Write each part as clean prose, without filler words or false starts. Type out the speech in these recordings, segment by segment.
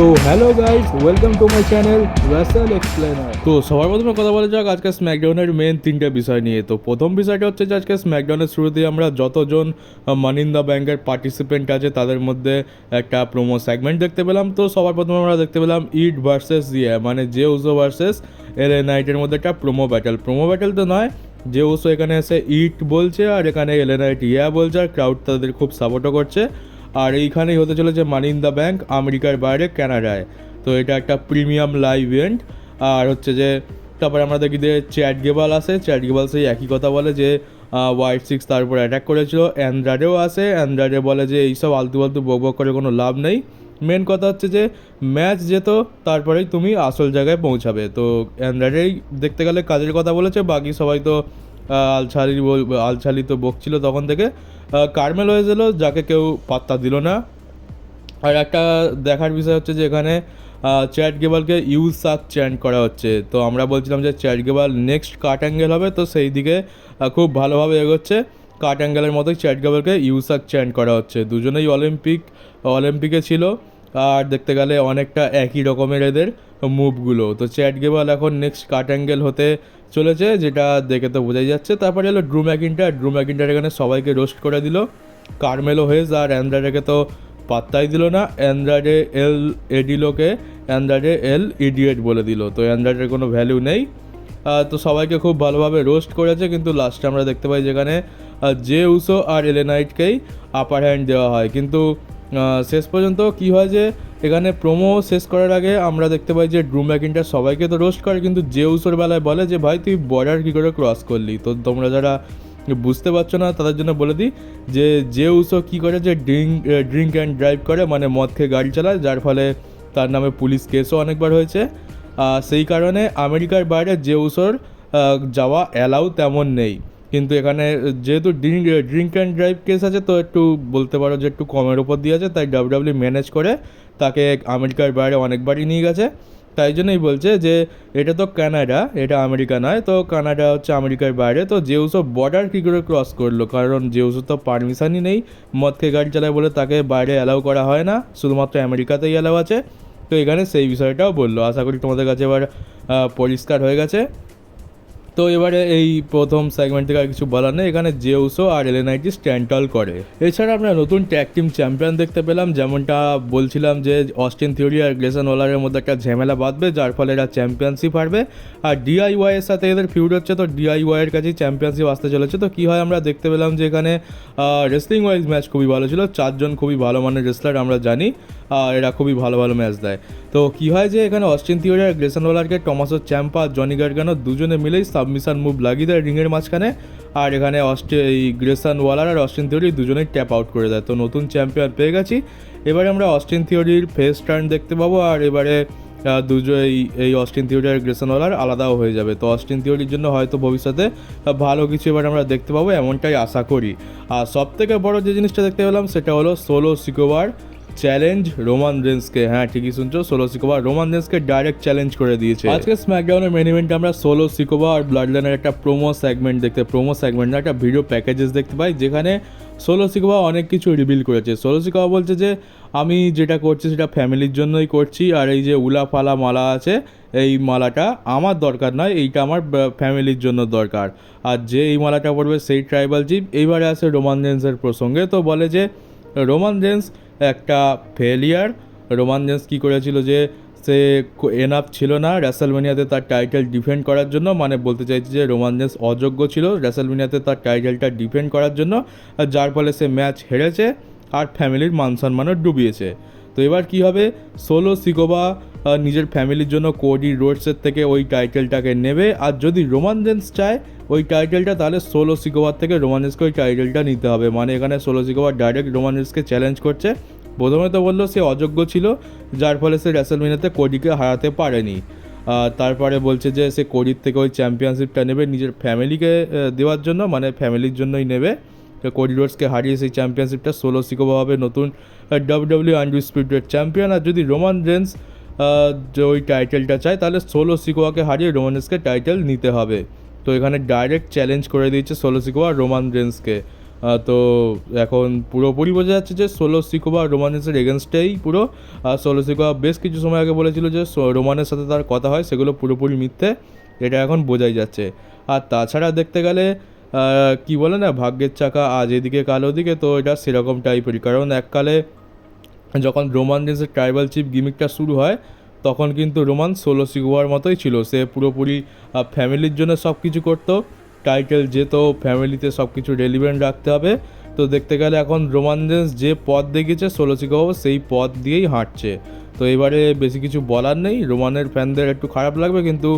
তো hello guys, welcome to my channel Russell explainer. তো সবার প্রথমে কথা বলা যাক আজকে স্ম্যাকডাউনের মেন তিনটে বিষয় নিয়ে। তো প্রথম বিষয়টা হচ্ছে যে আজকে স্ম্যাকডাউনের শুরুতেই আমরা যতজন মানি ইন দ্য ব্যাংকের পার্টিসিপেন্ট আছে তাদের মধ্যে একটা প্রোমো সেগমেন্ট দেখতে পেলাম। তো সবার প্রথমে আমরা দেখতে পেলাম ইট ভার্সেস মানে জে উসো ভার্সেস এলএ নাইটের মধ্যে একটা প্রোমো ব্যাটেল তো নয়, যে উসো এখানে এসে ইট বলছে আর এখানে এলএ নাইট বলছে, আর ক্রাউড তাদের খুব সাপোর্টও করছে। আর এইখানেই হতে চলেছে মানি ইন দ্য ব্যাংক আমেরিকার বাইরে কানাডায়। তো এটা একটা প্রিমিয়াম লাইভ ইভেন্ট। আর হচ্ছে যে তারপরে আমরা দেখি যে চ্যাট গেবাল সেই একই কথা বলে যে হোয়াইট সিক্স তার উপর অ্যাটাক করেছিল। অ্যান্ড্রাডেও আসে, অ্যান্ড্রাডে বলে যে এইসব আলতু ফালতু বক করে কোনো লাভ নেই, মেন কথা হচ্ছে যে ম্যাচ যেত তারপরেই তুমি আসল জায়গায় পৌঁছাবে। তো অ্যান্ড্রাডেই দেখতে গেলে কাজের কথা বলেছে, বাকি সবাই তো আলছালি তো বকছিল তখন থেকে। কার্মেল হয়ে গেলো, যাকে কেউ পাত্তা দিল না। আর একটা দেখার বিষয় হচ্ছে যে এখানে চ্যাট গেবালকে ইউজ সাক চ্যান্ট করা হচ্ছে। তো আমরা বলছিলাম যে চ্যাট গেবাল নেক্সট কাট অ্যাঙ্গেল হবে, তো সেই দিকে খুব ভালোভাবে এগোচ্ছে। কাট অ্যাঙ্গেলের মতোই চ্যাট গেবালকে ইউজ সাক চ্যান্ট করা হচ্ছে। দুজনেই অলিম্পিকে ছিল, আর দেখতে গেলে অনেকটা একই রকমের এদের মুভগুলো। তো চ্যাট গেবাল এখন নেক্সট কাট অ্যাঙ্গেল হতে চলেছে, যেটা দেখে তো বোঝাই যাচ্ছে। তারপরে হলো ড্রু ম্যাকিন্টার এখানে সবাইকে রোস্ট করে দিল। কার্মেলো হেজ আর অ্যান্ড্রাডেকে তো পাত্তাই দিল না। অ্যান্ড্রাডে এল ইডিয়েট বলে দিল। তো অ্যান্ড্রাডের কোনো ভ্যালু নেই। তো সবাইকে খুব ভালোভাবে রোস্ট করেছে, কিন্তু লাস্টে আমরা দেখতে পাই যেখানে জে উসো আর এলএ নাইটকেই আপার হ্যান্ড দেওয়া হয়। কিন্তু শেষ পর্যন্ত কি হয় যে এখানে প্রোমো শেষ করার আগে আমরা দেখতে পাই যে ড্রু ম্যাকিন্টার সবাইকে তো রোস্ট করে, কিন্তু জে উসোর বেলায় বলে যে ভাই তুই বর্ডার কী করে ক্রস করলি। তো তোমরা যারা বুঝতে পারছো না তাদের জন্য বলে দিই যে উসো কী করে, যে ড্রিঙ্ক অ্যান্ড ড্রাইভ করে, মানে মদ খেয়ে গাড়ি চালায়, যার ফলে তার নামে পুলিশ কেসও অনেকবার হয়েছে। সেই কারণে আমেরিকার বাইরে যে উসোর যাওয়া অ্যালাউ তেমন নেই। কিন্তু এখানে যেহেতু ড্রিঙ্ক অ্যান্ড ড্রাইভ কেস আছে, তো একটু বলতে পারো যে একটু কমের ওপর দিয়ে আছে, তাই ডাব্লিউডাব্লিউ ম্যানেজ করে তাকে আমেরিকার বাইরে অনেকবারই নিয়ে গেছে। তাই জন্যই বলছে যে এটা তো কানাডা, এটা আমেরিকা নয়। তো কানাডা হচ্ছে আমেরিকার বাইরে। তো জেউসো বর্ডার কী করে ক্রস করলো, কারণ জেউসো তো পারমিশনই নেই, মদ খেয়ে গাড়ি চালায় বলে তাকে বাইরে অ্যালাউ করা হয় না, শুধুমাত্র আমেরিকাতেই অ্যালাউ আছে। তো এখানে সেই বিষয়টাও বললো। আশা করি তোমাদের কাছে এবার পরিষ্কার হয়ে গেছে। তো এবারে এই প্রথম সেগমেন্ট থেকে আর কিছু বলার নেই, এখানে জে উসো আর এলএ নাইট স্ট্যান্ড করে। এছাড়া আমরা নতুন ট্যাগ টিম চ্যাম্পিয়ন দেখতে পেলাম, যেমনটা বলছিলাম যে অস্টিন থিওরি আর গ্রেসন ওয়ালারের মধ্যে একটা ঝামেলা বাঁধবে, যার ফলে এরা চ্যাম্পিয়নশিপ হারবে। আর ডিআইওয়াই এর সাথে এদের ফিউড হচ্ছে, তো ডিআইওয়াই এর কাছেই চ্যাম্পিয়নশিপ আসতে চলেছে। তো কী হয় আমরা দেখতে পেলাম যে এখানে রেসলিং ওয়াইজ ম্যাচ খুবই ভালো ছিল, 4 জন খুবই ভালো মানের রেসলার আমরা জানি, এরা খুবই ভালো ভালো ম্যাচ দেয়। তো কী হয় যে এখানে অস্টিন থিওরি আর গ্রেসন ওয়ালারকে টমাসো চ্যাম্পা জনি গার্গানো দুজনে মিলেই সাবমিশন মুভ লাগিয়ে দেয় রিংয়ের মাঝখানে। আর এখানে এই গ্রেসন ওয়ালার আর অস্টিন থিওরি দুজনেই ট্যাপ আউট করে দেয়। তো নতুন চ্যাম্পিয়ন পেয়ে গেছি। এবারে আমরা অস্টিন থিওরির ফেস টার্ন দেখতে পাবো, আর এবারে এই অস্টিন থিওরি আর গ্রেসন ওয়ালার আলাদাও হয়ে যাবে। তো অস্টিন থিওরির জন্য হয়তো ভবিষ্যতে ভালো কিছু এবার আমরা দেখতে পাবো, এমনটাই আশা করি। আর সবথেকে বড় যে জিনিসটা দেখতে পেলাম সেটা হলো সোলো সিকোবার চ্যালেঞ্জ রোমান রেন্সকে। হ্যাঁ, ঠিকই শুনছো, সোলো সিকোবা রোমান রেন্সকে ডাইরেক্ট চ্যালেঞ্জ করে দিয়েছে। আজকে স্ম্যাকডাউনের মেন ইভেন্টে আমরা সোলো সিকোবা আর ব্লাড লাইনের একটা প্রোমো সেগমেন্ট না একটা ভিডিও প্যাকেজেস দেখতে পাই, যেখানে সোলো সিকোবা অনেক কিছু রিভিল করেছে। সোলো সিকোবা বলছে যে আমি যেটা করছি সেটা ফ্যামিলির জন্যই করছি, আর এই যে উলাফালা মালা আছে এই মালাটা আমার দরকার নয়, এইটা আমার ফ্যামিলির জন্য দরকার। আর যে এই মালাটা পড়বে সেই ট্রাইবাল চিফ। এইবারে আসে রোমান রেন্সের প্রসঙ্গে। তো বলে যে রোমান রেন্স একটা ফেলিয়ার। রোমান রেন্স কী করেছিল যে সে এনাফ ছিল না রেসলমেনিয়াতে তার টাইটেল ডিফেন্ড করার জন্য, মানে বলতে চাইছে যে রোমান রেন্স অযোগ্য ছিল রেসলমেনিয়াতে তার টাইটেলটা ডিফেন্ড করার জন্য, যার ফলে সে ম্যাচ হেরেছে আর ফ্যামিলির মান সম্মানও ডুবিয়েছে। তো এবার কী হবে, সোলো সিকোবা নিজের ফ্যামিলির জন্য কোডি রোডসের থেকে ওই টাইটেলটাকে নেবে, আর যদি রোমান রেন্স চায় ওই টাইটেলটা, তাহলে সোলো সিকোবার থেকে রোমান রেন্সকে ওই টাইটেলটা নিতে হবে। মানে এখানে সোলো সিকোবার ডাইরেক্ট রোমান রেন্সকে চ্যালেঞ্জ করছে। প্রথমে তো বললো সে অযোগ্য ছিল, যার ফলে সে রেসলমেনিয়াতে কোডিকে হারাতে পারেনি। তারপরে বলছে যে সে কোডির থেকে ওই চ্যাম্পিয়নশিপটা নেবে নিজের ফ্যামিলিকে দেওয়ার জন্য, মানে ফ্যামিলির জন্যই নেবে। কোডি রোডসকে হারিয়ে সেই চ্যাম্পিয়নশিপটা সোলো সিকোবা হবে নতুন ডাব্লিউডাব্লিউ আনডিসপিউটেড চ্যাম্পিয়ন। আর যদি রোমান রেন্স যে ওই টাইটেলটা চায়, তাহলে সোলো সিকোয়াকে হারিয়ে রোমান রেন্সকে টাইটেল নিতে হবে। তো এখানে ডাইরেক্ট চ্যালেঞ্জ করে দিয়েছে সোলো সিকোয়া রোমান রেন্সকে। তো এখন পুরোপুরি বোঝা যাচ্ছে যে সোলো সিকোয়া রোমানেসের এগেনস্টেই পুরো। সোলো সিকোয়া বেশ কিছু সময় আগে বলেছিল যে রোমানের সাথে তার কথা হয়, সেগুলো পুরোপুরি মিথ্যে, এটা এখন বোঝাই যাচ্ছে। আর তাছাড়া দেখতে গেলে কি বলে না, ভাগ্যের চাকা আজ এদিকে কাল ওদিকে, তো এটা সেরকম টাইপেরই। কারণ এককালে যখন রোমান রেন্সের ট্রাইবাল চিফ গিমিকটা শুরু হয় তখন কিন্তু রোমান সোলো সিকোয়ার মতোই ছিল, সে পুরোপুরি ফ্যামিলির জন্য সব কিছু করতো, টাইটেল যেত, ফ্যামিলিতে সব কিছু রেলিভেন্ট রাখতে হবে। তো দেখতে গেলে এখন রোমান রেন্স যে পথ দেখিয়েছে সোলো সিকোয়া সেই পথ দিয়েই হাঁটছে। তো এবারে বেশি কিছু বলার নেই, রোমানের ফ্যানদের একটু খারাপ লাগবে, কিন্তু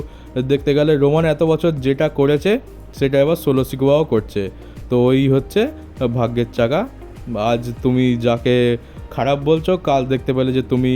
দেখতে গেলে রোমান এত বছর যেটা করেছে সেটা এবার সোলো সিকোয়াও করছে। তো ওই হচ্ছে ভাগ্যের চাকা। আজ তুমি যাকে খারাপ বলছো, কাল দেখতে পেলে যে তুমি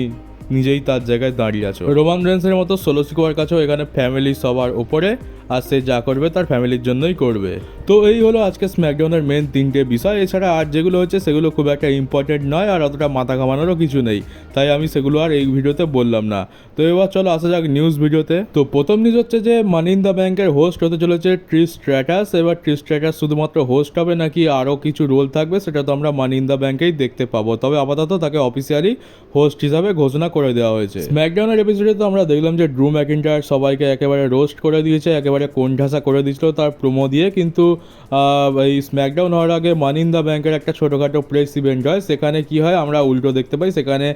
নিজেই তার জায়গায় দাঁড়িয়ে আছো। রোমান রেন্সের মতো সোলো সিকোয়ার কাছেও এখানে ফ্যামিলি সবার ওপরে, আর সে যা করবে তার ফ্যামিলির জন্যই করবে। তো এই হলো আজকে স্ম্যাকডাউনের মেন 3টে বিষয়। এছাড়া আর যেগুলো হচ্ছে সেগুলো খুব একটা ইম্পর্টেন্ট নয়, আর অতটা মাথা ঘামানোরও কিছু নেই, তাই আমি সেগুলো আর এই ভিডিওতে বললাম না। তো এবার চলো আসা যাক নিউজ ভিডিওতে। তো প্রথম নিউজ হচ্ছে যে মানি ইন দ্য ব্যাংকের হোস্ট হতে চলেছে ট্রিশ স্ট্র্যাটাস। এবার ট্রিশ স্ট্র্যাটাস শুধুমাত্র হোস্ট হবে নাকি আরও কিছু রোল থাকবে সেটা তো আমরা মানি ইন দ্য ব্যাংকেই দেখতে পাবো, তবে আপাতত তাকে অফিসিয়ালি হোস্ট হিসাবে ঘোষণা করে দেওয়া হয়েছে। স্ম্যাকডাউনের এপিসোডে তো আমরা দেখলাম যে ড্রু ম্যাকিন্টায়ার সবাইকে একেবারে রোস্ট করে দিয়েছে, একেবারে কোণঠাসা করে দিয়েছিল তার প্রোমো দিয়ে। কিন্তু এই স্ম্যাকডাউন হওয়ার আগে মানি ইন দ্য ব্যাংকের একটা ছোটোখাটো প্রেস ইভেন্ট হয়, সেখানে কি হয় আমরা উল্টো দেখতে পাই, সেখানে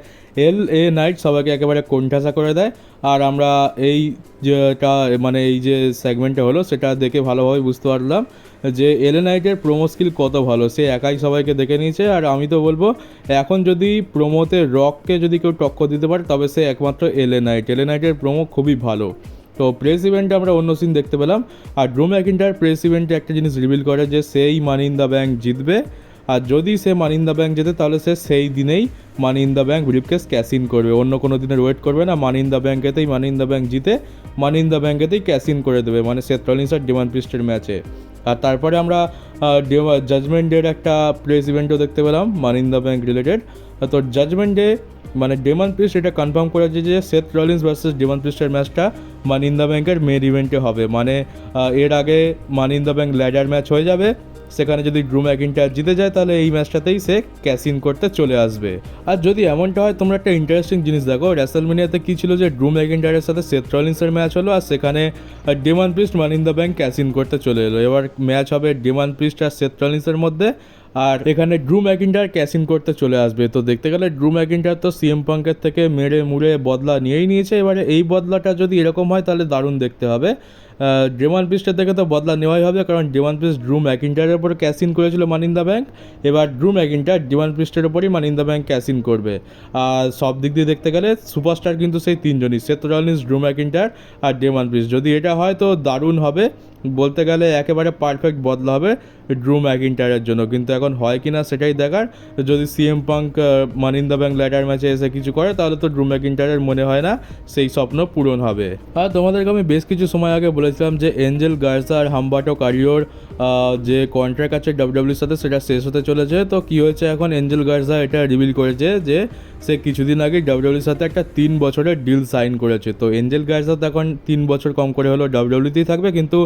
LA নাইট সবাইকে একেবারে কোণঠাসা করে দেয়। আর আমরা এই যেটা মানে এই যে সেগমেন্টটা হলো সেটা দেখে ভালোভাবে বুঝতে পারলাম যে LA নাইটের প্রোমো স্কিল কত ভালো, সে একাই সবাইকে দেখে নিয়েছে। আর আমি তো বলবো এখন যদি প্রোমোতে রককে যদি কেউ টক্কর দিতে পারে তবে সে একমাত্র LA নাইটের প্রোমো খুবই ভালো। তো প্রেস ইভেন্টে আমরা অন্য সিন দেখতে পেলাম, আর ড্রু ম্যাকিন্টায়ার প্রেস ইভেন্টে একটা জিনিস রিভিল করে যে সেই মানি ইন দ্য ব্যাংক জিতবে, আর যদি সে মানি ইন দ্য ব্যাংক জেতে তাহলে সে সেই দিনেই money in the bank briefcase cash in করবে, অন্য কোনো দিনের ওয়েট করবে না। মানি ইন দ্য ব্যাংকেতেই মানি ইন দ্য ব্যাংক জিতে মানি ইন দ্য ব্যাংকেতেই ক্যাশ ইন করে দেবে, মানে সেথ রলিন্স আর ডেমান প্রিস্টের ম্যাচে। আর তারপরে আমরা জাজমেন্ট ডের একটা প্রেস ইভেন্টও দেখতে পেলাম money in the bank related. তো জাজমেন্ট ডে মানে ডেমান প্রিস্ট এটা কনফার্ম করেছে যে সেথ রলিন্স ভার্সেস ডেমান প্রিস্টের ম্যাচটা মানি ইন দ্য ব্যাংকের মেন ইভেন্টে হবে, মানে এর আগে money in the bank ladder match হয়ে যাবে, সেখানে যদি ড্রু ম্যাকিন্টায়ার জিতে যায় তাহলে এই ম্যাচটাতেই সে ক্যাশ ইন করতে চলে আসবে। আর যদি এমনটা হয় তোমরা একটা ইন্টারেস্টিং জিনিস দেখো, রেসলমেনিয়াতে কী ছিল যে ড্রু ম্যাকিন্টায়ারের সাথে সেথ রলিন্সের ম্যাচ হলো, আর সেখানে demon priest money in the bank cash in করতে চলে এলো। এবার ম্যাচ হবে ডেমান প্রিস্ট আর সেথ রলিন্সের মধ্যে, আর এখানে ড্রু ম্যাকিন্টায়ার ক্যাশ ইন করতে চলে আসবে। তো দেখতে গেলে ড্রু ম্যাকিন্টায়ার তো CM পাঙ্কের থেকে মেরে মুড়ে বদলা নিয়েই নিয়েছে, এবারে এই বদলাটা যদি এরকম হয় তাহলে দারুণ দেখতে হবে। ডেমান প্রিস্টের থেকে তো বদলা নেওয়াই হবে, কারণ ডেমান প্রিস্ট ড্রু ম্যাকিন্টায়ারের উপরে ক্যাশ ইন করেছিল মানি ইন দ্য ব্যাংক, এবার ড্রু ম্যাকিন্টায়ার ডেমান প্রিস্টের উপরেই money in the bank cash in করবে। আর সব দিক দিয়ে দেখতে গেলে সুপারস্টার কিন্তু সেই তিনজনই, সেথ রলিন্স, ড্রু ম্যাকিন্টায়ার আর ডেমান প্রিস্ট। যদি এটা হয় তো দারুণ হবে, বলতে গেলে একেবারে পারফেক্ট বদলা হবে ড্রু ম্যাকিন্টায়ারের জন্য। কিন্তু এখন হয় কি না সেটাই দেখার। যদি CM punk money in the bank ladder ম্যাচে এসে কিছু করে তাহলে তো ড্রু ম্যাকিন্টায়ারের মনে হয় না সেই স্বপ্ন পূরণ হবে। আর তোমাদেরকে আমি বেশ কিছু সময় আগে বলেছিলাম যে এঞ্জেল গার্সা আর হাম্বাটো কারিওর যে কন্ট্রাক্ট আছে ডাব্লিউডাব্লিউর সাথে সেটা শেষ হতে চলেছে। তো কী হয়েছে, এখন এঞ্জেল গার্সা এটা রিভিল করেছে যে সে কিছুদিন আগে ডাব্লিউডাব্লিউর সাথে একটা 3 বছরের ডিল সাইন করেছে। তো এঞ্জেল গার্সা তো এখন 3 বছর কম করে হলো ডাব্লিউডাব্লিউতেই থাকবে, কিন্তু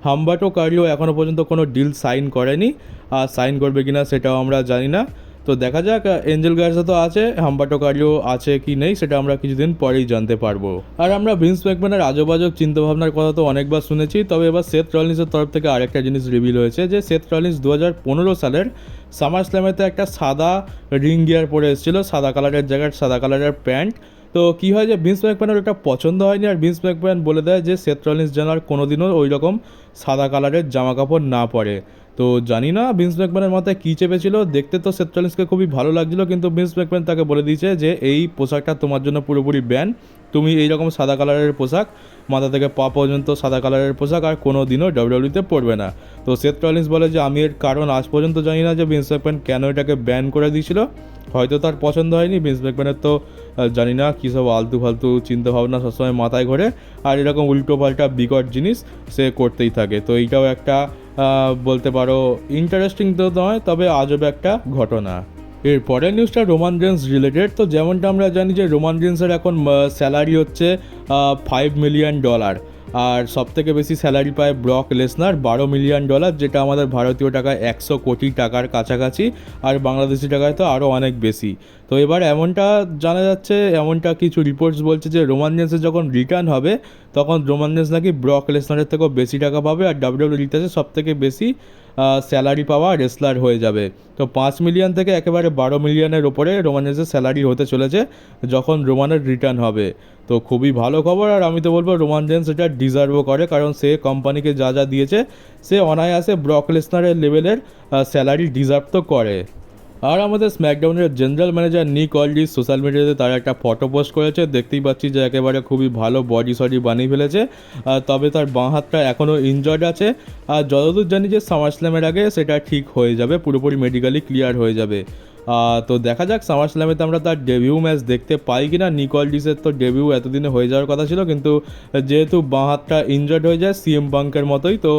হাম্বাটো কারিও এখনও পর্যন্ত কোনো ডিল সাইন করেনি, আর সাইন করবে কিনা সেটাও আমরা জানি না। তো দেখা যাক, এঞ্জেল গার্সা তো আছে, হাম্বাটো কারিও আছে কি নেই সেটা আমরা কিছুদিন পরেই জানতে পারবো। আর আমরা ভিন্স ম্যাকম্যানের আজব আজব চিন্তাভাবনার কথা তো অনেকবার শুনেছি, তবে এবার সেথ রলিন্সের তরফ থেকে আরেকটা জিনিস রিভিল হয়েছে যে সেথ রলিন্স 2015 সালের সামার স্ল্যামেতে একটা সাদা রিং গিয়ার পরে এসেছিলো, সাদা কালারের জায়গায় সাদা কালারের প্যান্ট। তো কী হয় যে ভিন্স ম্যাকম্যানের ওটা পছন্দ হয়নি, আর ভিন্স ম্যাকম্যান বলে দেয় যে সেথ রলিন্স যেন আর কোনোদিনও ওই রকম সাদা কালারের জামা কাপড় না পরে। তো জানি না ভিন্স ম্যাকম্যানের মাথায় কী চেপেছিল, দেখতে তো সেথ রলিন্সকে খুবই ভালো লাগছিল, কিন্তু ভিন্স ম্যাকম্যান তাকে বলে দিয়েছে যে এই পোশাকটা তোমার জন্য পুরোপুরি ব্যান, তুমি এইরকম সাদা কালারের পোশাক, মাথা থেকে পা পর্যন্ত সাদা কালারের পোশাক আর কোনো দিনও ডাব্লিউডাব্লিউতে পরবে না। তো সেথ রলিন্স বলে যে আমি এর কারণ আজ পর্যন্ত জানি না যে ভিন্স ম্যাকম্যান কেন এটাকে ব্যান করে দিয়েছিল, হয়তো তার পছন্দ হয়নি। ভিন্স ম্যাকম্যানের তো জানি না কী সব আলতু ফালতু চিন্তাভাবনা সবসময় মাথায় ঘোরে, আর এরকম উল্টো পাল্টা বিকট জিনিস সে করতেই থাকে। তো এইটাও একটা বলতে পারো ইন্টারেস্টিং তো নয়, তবে আজব একটা ঘটনা। এর পরের নিউজটা রোমান রেন্স রিলেটেড। তো যেমনটা আমরা জানি যে রোমান রেন্সের এখন স্যালারি হচ্ছে $5 মিলিয়ন, আর সবথেকে বেশি স্যালারি পায় ব্রক লেসনার, $12 মিলিয়ন, যেটা আমাদের ভারতীয় টাকায় 100 কোটি টাকার কাছাকাছি, আর বাংলাদেশি টাকায় তো আরও অনেক বেশি। তো এবার এমনটা জানা যাচ্ছে, এমনটা কিছু রিপোর্টস বলছে যে রোমান রেন্সের যখন রিটার্ন হবে তখন রোমান রেন্স নাকি ব্রক লেসনারের থেকেও বেশি টাকা পাবে, আর ডাব্লিউডাব্লিউর ইতিহাসে সবথেকে বেশি স্যালারি পাওয়া রেসলার হয়ে যাবে। তো 5 মিলিয়ন থেকে একেবারে 12 মিলিয়নের ওপরে রোমান রেন্সের স্যালারি হতে চলেছে যখন রোমানের রিটার্ন হবে। তো খুবই ভালো খবর, আর আমি তো বলবো রোমান রেন্স এটা ডিজার্ভও করে, কারণ সে কোম্পানিকে যা যা দিয়েছে সে অনায়াসে ব্রক লেসনারের লেভেলের স্যালারি ডিজার্ভ তো করে। আর আমাদের স্ম্যাকডাউনের জেনারেল ম্যানেজার নিক অলডিস সোশ্যাল মিডিয়াতে তার একটা ফটো পোস্ট করেছে, দেখতেই পাচ্ছি যে একেবারে খুবই ভালো বডি সডি বানিয়ে ফেলেছে, তবে তার বাঁ হাতটা এখনও ইনজয়েড আছে, আর যতদূর জানি যে সামার স্ল্যামের আগে সেটা ঠিক হয়ে যাবে, পুরোপুরি মেডিকেলি ক্লিয়ার হয়ে যাবে। তো দেখা যাক সামার স্ল্যামেতে আমরা তার ডেবিউ ম্যাচ দেখতে পাই কিনা। নিক অলডিসের তো ডেবিউ এতদিনে হয়ে যাওয়ার কথা ছিল, কিন্তু যেহেতু বাঁ হাতটা ইনজয়েড হয়ে যায় সিএম পাঙ্কের মতোই, তো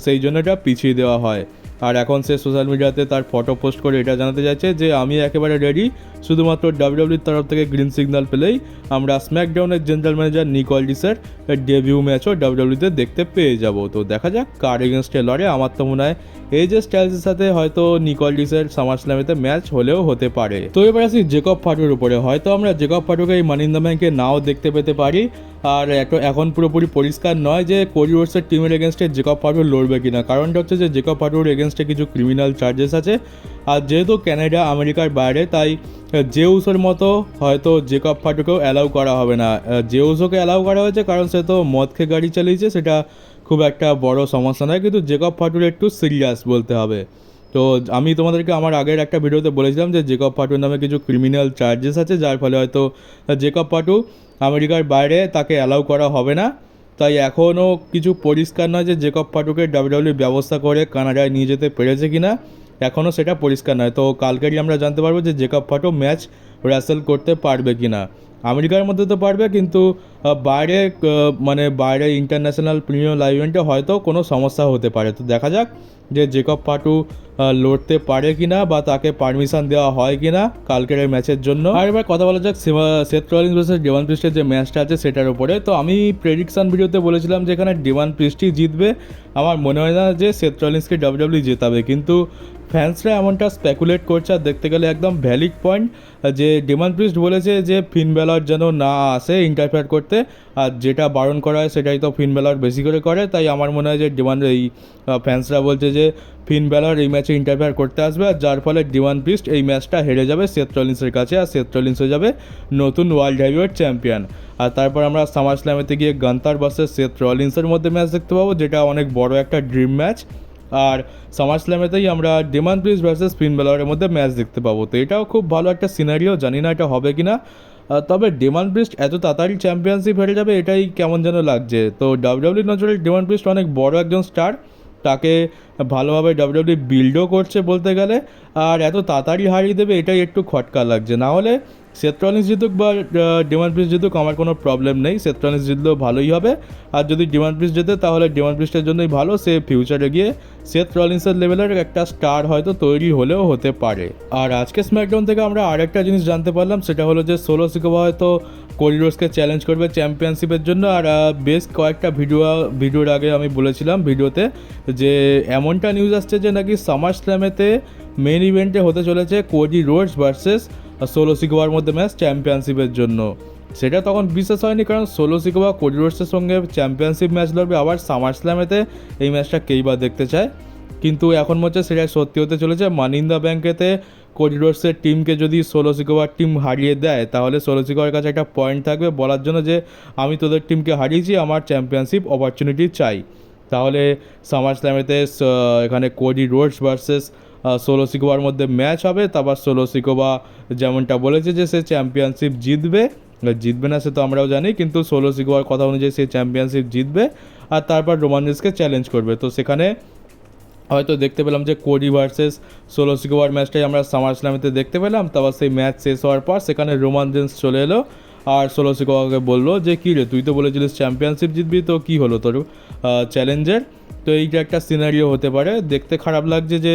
সেই জন্য এটা পিছিয়ে দেওয়া হয়। আর এখন সে সোশ্যাল মিডিয়াতে তার ফটো পোস্ট করে এটা জানাতে চাইছে যে আমি একেবারে রেডি, শুধুমাত্র ডাব্লিউডাব্লিউর তরফ থেকে গ্রিন সিগন্যাল পেলেই আমরা স্ম্যাকডাউনের জেনারেল ম্যানেজার নিক অলডিসের ডেবিউ ম্যাচও ডাব্লিউডাব্লিউতে দেখতে পেয়ে যাব। তো দেখা যাক কার এগেনস্টে লড়ে। আমার তো মনে হয় এজে স্টাইলসের সাথে হয়তো নিক অলডিসের সামার স্ল্যামেতে ম্যাচ হলেও হতে পারে। তো এবার আসি জেকব ফাটুর উপরে, হয়তো আমরা জেকব ফাটুকে এই মানি ইন দ্য ব্যাঙ্কে নাও দেখতে পেতে পারি, আর এখন পুরোপুরি পরিষ্কার নয় যে কোডি রোডসের টিমের এগেনস্টে জেকব ফাটুর লড়বে কিনা। কারণটা হচ্ছে যে জেকব ফাটুর এগেনস্টে কিছু ক্রিমিনাল চার্জেস আছে, আর যেহেতু ক্যানাডা আমেরিকার বাইরে, তাই জেউসের মতো হয়তো জেকব ফাটুকেও অ্যালাউ করা হবে না। জেউসোকে অ্যালাউ করা হয়েছে কারণ সে তো মদ খেয়ে গাড়ি চালিয়েছে, সেটা খুব একটা বড় সমস্যা নয়, কিন্তু জেকব ফাটুর একটু সিরিয়াস বলতে হবে। তো আমি তোমাদেরকে আমার আগের একটা ভিডিওতে বলেছিলাম যে জেকব ফাটুর নামে কিছু ক্রিমিনাল চার্জেস আছে, যার ফলে হয়তো জেকব ফাটু আমেরিকার বাইরে তাকে অ্যালাউ করা হবে না। তাই এখনও কিছু পরিষ্কার নয় যে জেকব ফাটুকে ডাব্লিউডাব্লিউ ব্যবস্থা করে কানাডায় নিয়ে যেতে পেরেছে কিনা, এখনও সেটা পরিষ্কার নয়। তো কালকেরই আমরা জানতে পারবো যে জেকব ফাটু ম্যাচ রেসেল করতে পারবে কিনা। আমেরিকার মধ্যে তো পারবে, কিন্তু বাইরে মানে বাইরে ইন্টারন্যাশনাল প্রিমিয়াম লাইভ ইভেন্টে হয়তো কোনো সমস্যা হতে পারে। তো দেখা যাক যে জেকব ফাটু লড়তে পারে কিনা বা তাকে পারমিশন দেওয়া হয় কিনা কালকের এই ম্যাচের জন্য। আর এবার কথা বলা যাক সেথ রলিন্স ভার্সেস ডেভান প্রিস্টের যে ম্যাচটা আছে সেটার উপরে। তো আমি প্রেডিকশন ভিডিওতে বলেছিলাম যে এখানে ডেভান প্রিস্টই জিতবে, আমার মনে হয় না যে সেথ রলিন্সকে ডাব্লিউডাব্লিউ জেতাবে, কিন্তু ফ্যান্সরা এমনটা স্পেকুলেট করছে, আর দেখতে গেলে একদম ভ্যালিড পয়েন্ট যে ডেভান প্রিস্ট বলেছে যে ফিন ব্যালর যেন না আসে ইন্টারফেয়ার করতে, আর যেটা বারণ করা হয় সেটাই তো ফিন ব্যালর বেশি করে করে। তাই আমার মনে হয় যে এই ফ্যান্সরা বলছে যে ফিন ব্যালর এই ম্যাচে ইন্টারফেয়ার করতে আসবে, আর যার ফলে ডেভান প্রিস্ট এই ম্যাচটা হেরে যাবে সেথ রলিন্সের কাছে, আর সেথ রলিন্স হয়ে যাবে নতুন ওয়ার্ল্ড হেভিওয়েট চ্যাম্পিয়ন। আর তারপর আমরা সামার স্ল্যামেতে গিয়ে গান্তার ভার্সেস সেথ রলিন্সের মধ্যে ম্যাচ দেখতে পাবো, যেটা অনেক বড় একটা ড্রিম ম্যাচ। আর সামার স্ল্যামেতেই আমরা ডেভান প্রিস্ট ভার্সেস ফিন ব্যালরের মধ্যে ম্যাচ দেখতে পাবো। তো এটাও খুব ভালো একটা সিনারিও, জানি না এটা হবে কিনা। তবে ডেভান প্রিস্ট এত তাড়াতাড়ি চ্যাম্পিয়নশিপ হেরে যাবে এটাই কেমন যেন লাগছে। তো ডাব্লিউডাব্লিউর নজরে ডেভান প্রিস্ট অনেক বড় একজন স্টার, তাকে ভালোভাবে ডাব্লিউডাব্লিউ বিল্ডও করছে বলতে গেলে, আর এত তাড়াতাড়ি হারিয়ে দেবে এটাই একটু খটকা লাগছে। না হলে সেথ রলিন্স জিতুক বা ডেভান প্রিস্ট জিতুক আমার কোনো প্রবলেম নেই, সেথ রলিন্স জিতলেও ভালোই হবে। আর যদি ডেভান প্রিস্ট জেতে তাহলে ডেভান প্রিস্টের জন্যই ভালো, সে ফিউচারে গিয়ে সেথ রলিন্সের লেভেলের একটা স্টার হয়তো তৈরি হলেও হতে পারে। আর আজকে স্ম্যাকডাউন থেকে আমরা আরেকটা জিনিস জানতে পারলাম, সেটা হলো যে সোলো সিকোবা হয়তো কোডি রোডসকে চ্যালেঞ্জ করবে চ্যাম্পিয়নশিপের জন্য। আর বেশ কয়েকটা ভিডিওর আগে আমি বলেছিলাম ভিডিওতে যে এমনটা নিউজ আসছে যে নাকি সামার স্ল্যামেতে মেন ইভেন্টে হতে চলেছে কোডি রোডস ভার্সেস সোলো সিকোবার মধ্যে ম্যাচ চ্যাম্পিয়নশিপের জন্য। সেটা তখন বিশ্বাস হয়নি, কারণ সোলো সিকোবা কোডি রোডসের সঙ্গে চ্যাম্পিয়নশিপ ম্যাচ লড়বে, আবার সামার স্ল্যামেতে এই ম্যাচটা কেই বা দেখতে চায়। কিন্তু এখন হচ্ছে সেটা সত্যি হতে চলেছে। মানি ইন দ্য ব্যাঙ্কেতে কোডি রোডসের টিমকে যদি সোলো সিকোবার টিম হারিয়ে দেয়, তাহলে সোলো সিকোবার কাছে একটা পয়েন্ট থাকবে বলার জন্য যে আমি তোদের টিমকে হারিয়েছি, আমার চ্যাম্পিয়নশিপ অপরচুনিটি চাই। তাহলে সামার স্ল্যামেতে এখানে কোডি রোডস ভার্সেস সোলো সিকোবার মধ্যে ম্যাচ হবে। তারপর সোলো সিকোবা যেমনটা বলেছে যে সে চ্যাম্পিয়নশিপ জিতবে না সে তো আমরাও জানি, কিন্তু সোলো সিকোবার কথা অনুযায়ী সে চ্যাম্পিয়নশিপ জিতবে, আর তারপর রোমান রেন্সকে চ্যালেঞ্জ করবে। তো সেখানে হয়তো দেখতে পেলাম যে কোডি ভার্সেস সোলো সিকোবার ম্যাচটাই আমরা সামার স্ল্যামেতে দেখতে পেলাম। তারপর সেই ম্যাচ শেষ হওয়ার পর সেখানে রোমান রেন্স চলে এলো, আর সোলো সিকোবাকে বললো যে কী রে, তুই তো বলেছিলিস চ্যাম্পিয়নশিপ জিতবি, তো কী হলো তোর চ্যালেঞ্জের। তো এইটা একটা সিনারিও হতে পারে। দেখতে খারাপ লাগছে যে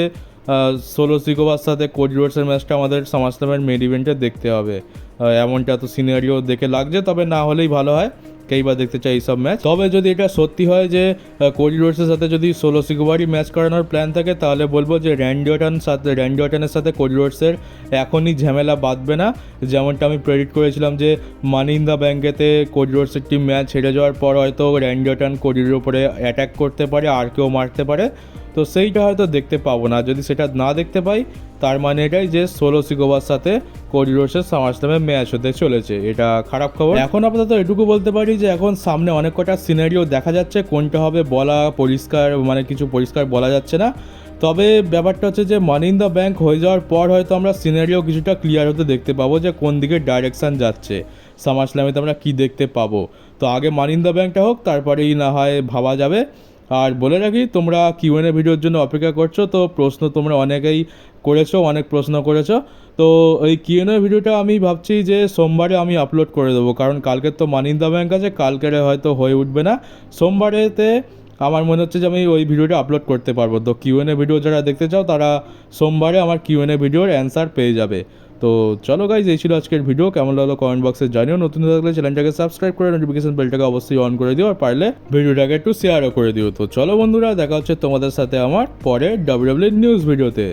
সোলো সিকোবার সাথে কোডি রোডসের ম্যাচটা আমাদের সামার স্ল্যামের মেন ইভেন্টে দেখতে হবে, এমনটা তো সিনারিও দেখে লাগছে। তবে না হলেই ভালো হয়, কেই বা দেখতে চায় এইসব ম্যাচ। তবে যদি এটা সত্যি হয় যে কোডি রোডসের সাথে যদি সোলো সিকোবারই ম্যাচ করানোর প্ল্যান থাকে, তাহলে বলবো যে র্যান্ডি অর্টনের সাথে কোডি রোডসের এখনই ঝামেলা বাঁধবে না। যেমনটা আমি প্রেডিক্ট করেছিলাম যে মানি ইন দ্য ব্যাঙ্কেতে কোডি রোডসের টিম ম্যাচ হেরে যাওয়ার পর হয়তো র্যান্ডি অর্টন কোডির উপরে অ্যাটাক করতে পারে, আর কেউ মারতে পারে। তো সেইটা হয়তো দেখতে পাবো না। যদি সেটা না দেখতে পাই, তার মানে এটাই যে সোলো সিকোবার সাথে কোডি রোডসের সামারস্ল্যামে ম্যাচ হতে চলেছে। এটা খারাপ খবর। এখন আপাতত এটুকু বলতে পারি যে এখন সামনে অনেক কটা সিনারিও দেখা যাচ্ছে, কোনটা হবে বলা পরিষ্কার, মানে কিছু পরিষ্কার বলা যাচ্ছে না। তবে ব্যাপারটা হচ্ছে যে মানি ইন দ্য ব্যাঙ্ক হয়ে যাওয়ার পর হয়তো আমরা সিনারিও কিছুটা ক্লিয়ার হতে দেখতে পাবো যে কোন দিকে ডাইরেকশান যাচ্ছে, সামারস্ল্যামেতে আমরা কী দেখতে পাবো। তো আগে মানি ইন দ্য ব্যাঙ্কটা হোক, তারপরেই না হয় ভাবা যাবে। আর বলে রাখি, তোমরা কিউএনএ ভিডিওর জন্য অপেক্ষা করছো, তো প্রশ্ন তোমরা অনেকেই করেছো, অনেক প্রশ্ন করেছো। তো এই কিউএনএ ভিডিওটা আমি ভাবছি যে সোমবারে আমি আপলোড করে দেবো, কারণ কালকের তো মানি ইন দ্য ব্যাঙ্ক আছে, কালকের হয়তো হয়ে উঠবে না। সোমবারেতে আমার মনে হচ্ছে যে আমি ওই ভিডিওটা আপলোড করতে পারবো। তো কিউএনএ ভিডিও যারা দেখতে চাও তারা সোমবারে আমার কিউএনএ ভিডিওর অ্যান্সার পেয়ে যাবে। তো চলো গাইজ, এই ছিল আজকের ভিডিও। কেমন লাগলো কমেন্ট বক্সে জানিও। নতুন থাকলে চ্যানেলটাকে সাবস্ক্রাইব করে নোটিফিকেশন বেলটাকে অবশ্যই অন করে দিও, আর পারলে ভিডিওটাকে একটু শেয়ারও করে দিও। তো চলো বন্ধুরা, দেখা হচ্ছে তোমাদের সাথে আমার পরের ডাব্লিউডাব্লিউ নিউজ ভিডিওতে।